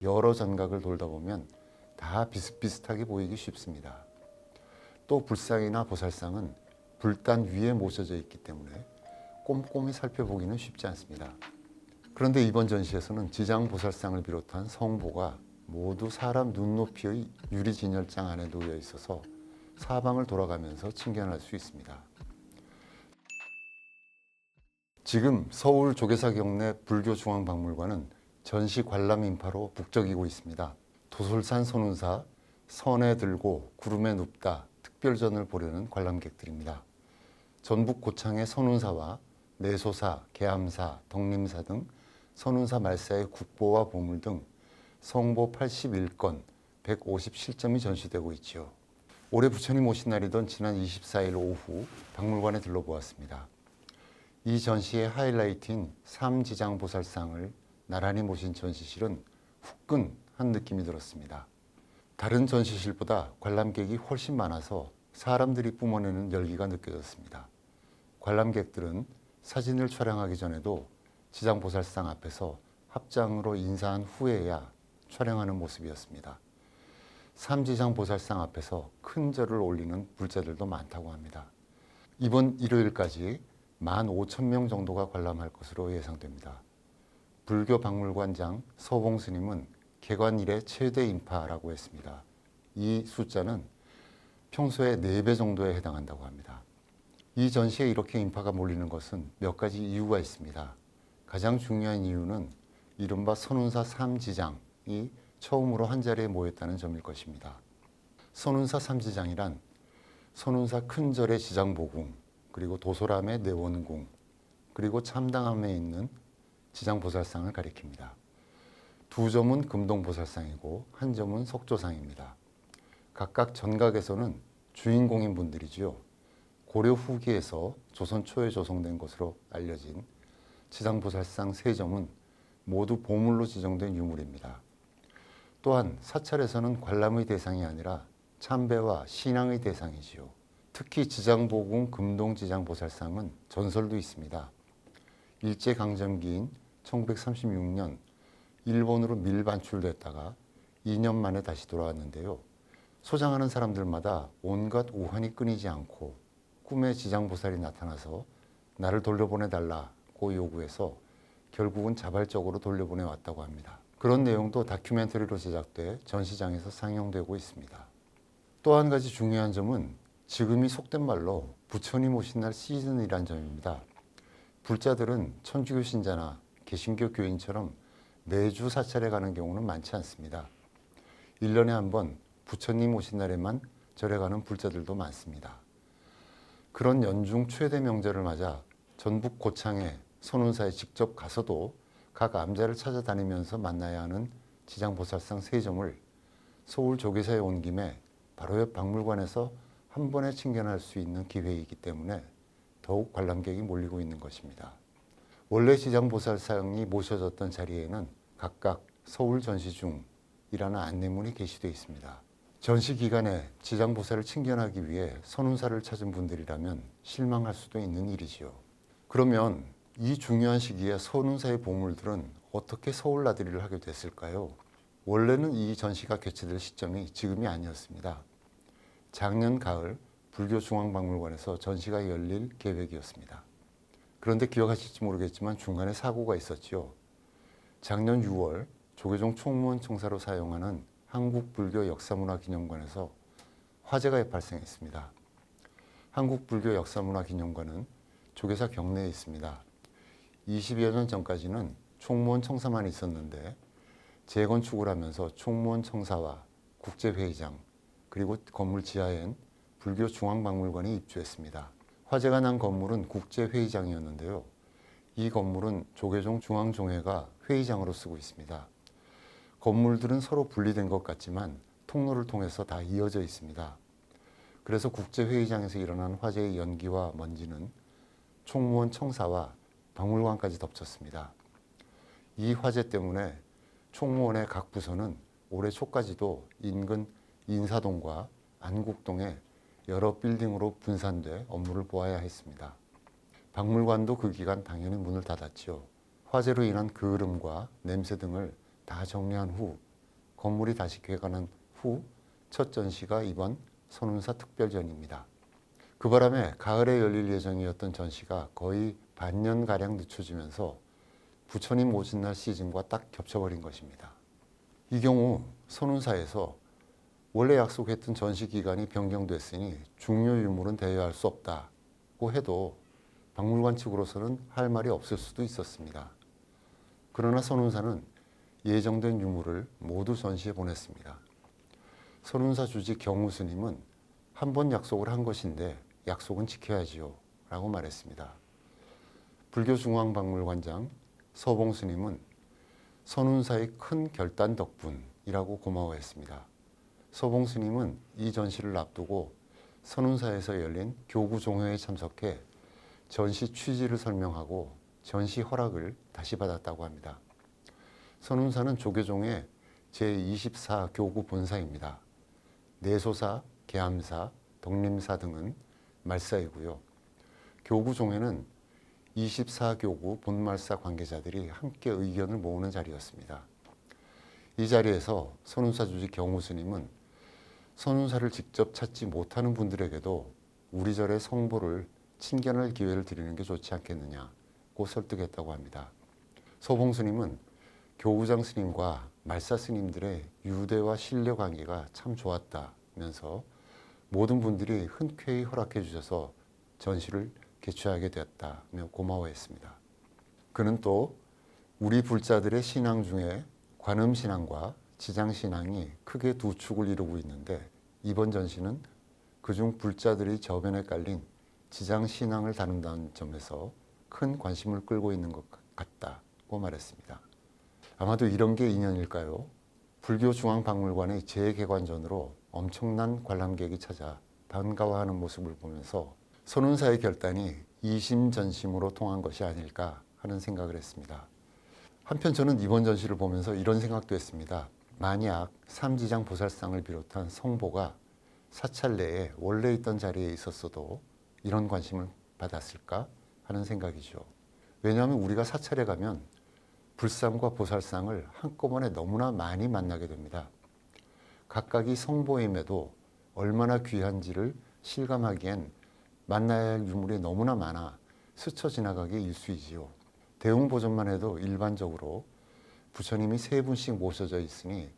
여러 전각을 돌다 보면 다 비슷비슷하게 보이기 쉽습니다. 또 불상이나 보살상은 불단 위에 모셔져 있기 때문에 꼼꼼히 살펴보기는 쉽지 않습니다. 그런데 이번 전시에서는 지장보살상을 비롯한 성보가 모두 사람 눈높이의 유리진열장 안에 놓여 있어서 사방을 돌아가면서 친견할 수 있습니다. 지금 서울 조계사 경내 불교중앙박물관은 전시 관람 인파로 북적이고 있습니다. 도솔산 선운사, 선에 들고 구름에 눕다 특별전을 보려는 관람객들입니다. 전북 고창의 선운사와 내소사, 계암사, 덕림사 등 선운사 말사의 국보와 보물 등 성보 81건, 157점이 전시되고 있지요. 올해 부처님 오신 날이던 지난 24일 오후 박물관에 들러보았습니다. 이 전시의 하이라이트인 삼지장보살상을 나란히 모신 전시실은 후끈한 느낌이 들었습니다. 다른 전시실보다 관람객이 훨씬 많아서 사람들이 뿜어내는 열기가 느껴졌습니다. 관람객들은 사진을 촬영하기 전에도 지장보살상 앞에서 합장으로 인사한 후에야 촬영하는 모습이었습니다. 삼지장보살상 앞에서 큰 절을 올리는 불자들도 많다고 합니다. 이번 일요일까지 15,000명 정도가 관람할 것으로 예상됩니다. 불교박물관장 서봉 스님은 개관 이래 최대 인파라고 했습니다. 이 숫자는 평소에 4배 정도에 해당한다고 합니다. 이 전시에 이렇게 인파가 몰리는 것은 몇 가지 이유가 있습니다. 가장 중요한 이유는 이른바 선운사 삼지장이 처음으로 한자리에 모였다는 점일 것입니다. 선운사 삼지장이란 선운사 큰절의 지장보궁, 그리고 도솔암의 내원궁, 그리고 참당암에 있는 지장보살상을 가리킵니다. 두 점은 금동보살상이고 한 점은 석조상입니다. 각각 전각에서는 주인공인 분들이지요. 고려 후기에서 조선 초에 조성된 것으로 알려진 지장보살상 3점은 모두 보물로 지정된 유물입니다. 또한 사찰에서는 관람의 대상이 아니라 참배와 신앙의 대상이지요. 특히 지장보궁 금동지장보살상은 전설도 있습니다. 일제강점기인 1936년 일본으로 밀반출됐다가 2년 만에 다시 돌아왔는데요. 소장하는 사람들마다 온갖 우환이 끊이지 않고 꿈에 지장보살이 나타나서 나를 돌려보내달라고 요구해서 결국은 자발적으로 돌려보내 왔다고 합니다. 그런 내용도 다큐멘터리로 제작돼 전시장에서 상영되고 있습니다. 또 한 가지 중요한 점은 지금이 속된 말로 부처님 오신 날 시즌이란 점입니다. 불자들은 천주교 신자나 개신교 교인처럼 매주 사찰에 가는 경우는 많지 않습니다. 1년에 한 번 부처님 오신 날에만 절에 가는 불자들도 많습니다. 그런 연중 최대 명절을 맞아 전북 고창의 선운사에 직접 가서도 각 암자를 찾아다니면서 만나야 하는 지장보살상 3점을 서울 조계사에 온 김에 바로 옆 박물관에서 한 번에 친견할 수 있는 기회이기 때문에 더욱 관람객이 몰리고 있는 것입니다. 원래 지장보살상이 모셔졌던 자리에는 각각 서울 전시중이라는 안내문이 게시되어 있습니다. 전시 기간에 지장보살을 친견하기 위해 선운사를 찾은 분들이라면 실망할 수도 있는 일이지요. 그러면 이 중요한 시기에 선운사의 보물들은 어떻게 서울 나들이를 하게 됐을까요? 원래는 이 전시가 개최될 시점이 지금이 아니었습니다. 작년 가을 불교중앙박물관에서 전시가 열릴 계획이었습니다. 그런데 기억하실지 모르겠지만 중간에 사고가 있었지요. 작년 6월 조계종 총무원 청사로 사용하는 한국불교역사문화기념관에서 화재가 발생했습니다. 한국불교역사문화기념관은 조계사 경내에 있습니다. 20여 년 전까지는 총무원 청사만 있었는데 재건축을 하면서 총무원 청사와 국제회의장 그리고 건물 지하엔 불교중앙박물관이 입주했습니다. 화재가 난 건물은 국제회의장이었는데요. 이 건물은 조계종 중앙종회가 회의장으로 쓰고 있습니다. 건물들은 서로 분리된 것 같지만 통로를 통해서 다 이어져 있습니다. 그래서 국제회의장에서 일어난 화재의 연기와 먼지는 총무원 청사와 박물관까지 덮쳤습니다. 이 화재 때문에 총무원의 각 부서는 올해 초까지도 인근 인사동과 안국동에 여러 빌딩으로 분산돼 업무를 보아야 했습니다. 박물관도 그 기간 당연히 문을 닫았지요. 화재로 인한 그을음과 냄새 등을 다 정리한 후 건물이 다시 개관한 후 첫 전시가 이번 선운사 특별전입니다. 그 바람에 가을에 열릴 예정이었던 전시가 거의 반년가량 늦춰지면서 부처님 오신 날 시즌과 딱 겹쳐버린 것입니다. 이 경우 선운사에서 원래 약속했던 전시 기간이 변경됐으니 중요 유물은 대여할 수 없다고 해도 박물관 측으로서는 할 말이 없을 수도 있었습니다. 그러나 선운사는 예정된 유물을 모두 전시해 보냈습니다. 선운사 주지 경우 스님은 한 번 약속을 한 것인데 약속은 지켜야지요 라고 말했습니다. 불교중앙박물관장 서봉 스님은 선운사의 큰 결단 덕분이라고 고마워했습니다. 서봉 스님은 이 전시를 앞두고 선운사에서 열린 교구종회에 참석해 전시 취지를 설명하고 전시 허락을 다시 받았다고 합니다. 선운사는 조계종의 제24교구 본사입니다. 내소사, 계암사, 덕림사 등은 말사이고요. 교구종회는 24교구 본말사 관계자들이 함께 의견을 모으는 자리였습니다. 이 자리에서 선운사 주지 경우 스님은 선운사를 직접 찾지 못하는 분들에게도 우리 절의 성보를 친견할 기회를 드리는 게 좋지 않겠느냐고 설득했다고 합니다. 서봉 스님은 교구장 스님과 말사 스님들의 유대와 신뢰 관계가 참 좋았다면서 모든 분들이 흔쾌히 허락해 주셔서 전시를 개최하게 되었다며 고마워했습니다. 그는 또 우리 불자들의 신앙 중에 관음신앙과 지장신앙이 크게 두 축을 이루고 있는데 이번 전시는 그중 불자들이 저변에 깔린 지장신앙을 다룬다는 점에서 큰 관심을 끌고 있는 것 같다고 말했습니다. 아마도 이런 게 인연일까요? 불교중앙박물관의 재개관전으로 엄청난 관람객이 찾아 반가워하는 모습을 보면서 선운사의 결단이 이심전심으로 통한 것이 아닐까 하는 생각을 했습니다. 한편 저는 이번 전시를 보면서 이런 생각도 했습니다. 만약 삼지장 보살상을 비롯한 성보가 사찰 내에 원래 있던 자리에 있었어도 이런 관심을 받았을까 하는 생각이죠. 왜냐하면 우리가 사찰에 가면 불상과 보살상을 한꺼번에 너무나 많이 만나게 됩니다. 각각이 성보임에도 얼마나 귀한지를 실감하기엔 만나야 할 유물이 너무나 많아 스쳐 지나가기 일쑤이지요. 대웅보전만 해도 일반적으로 부처님이 3분씩 모셔져 있으니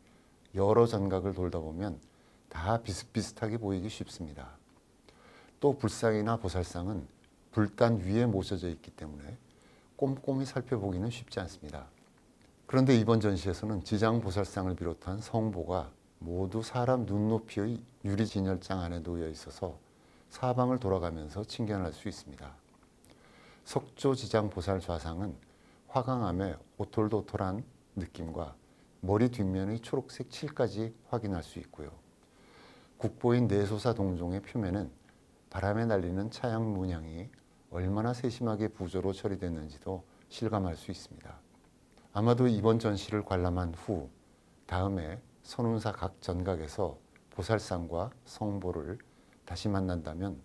여러 전각을 돌다 보면 다 비슷비슷하게 보이기 쉽습니다. 또 불상이나 보살상은 불단 위에 모셔져 있기 때문에 꼼꼼히 살펴보기는 쉽지 않습니다. 그런데 이번 전시에서는 지장보살상을 비롯한 성보가 모두 사람 눈높이의 유리진열장 안에 놓여 있어서 사방을 돌아가면서 친견할 수 있습니다. 석조지장보살 좌상은 화강암의 오톨도톨한 느낌과 머리 뒷면의 초록색 칠까지 확인할 수 있고요. 국보인 내소사 동종의 표면은 바람에 날리는 차양 문양이 얼마나 세심하게 부조로 처리됐는지도 실감할 수 있습니다. 아마도 이번 전시를 관람한 후 다음에 선운사 각 전각에서 보살상과 성보를 다시 만난다면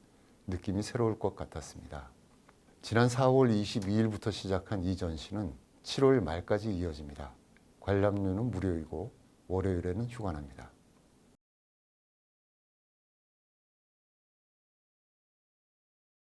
느낌이 새로울 것 같았습니다. 지난 4월 22일부터 시작한 이 전시는 7월 말까지 이어집니다. 관람료는 무료이고 월요일에는 휴관합니다.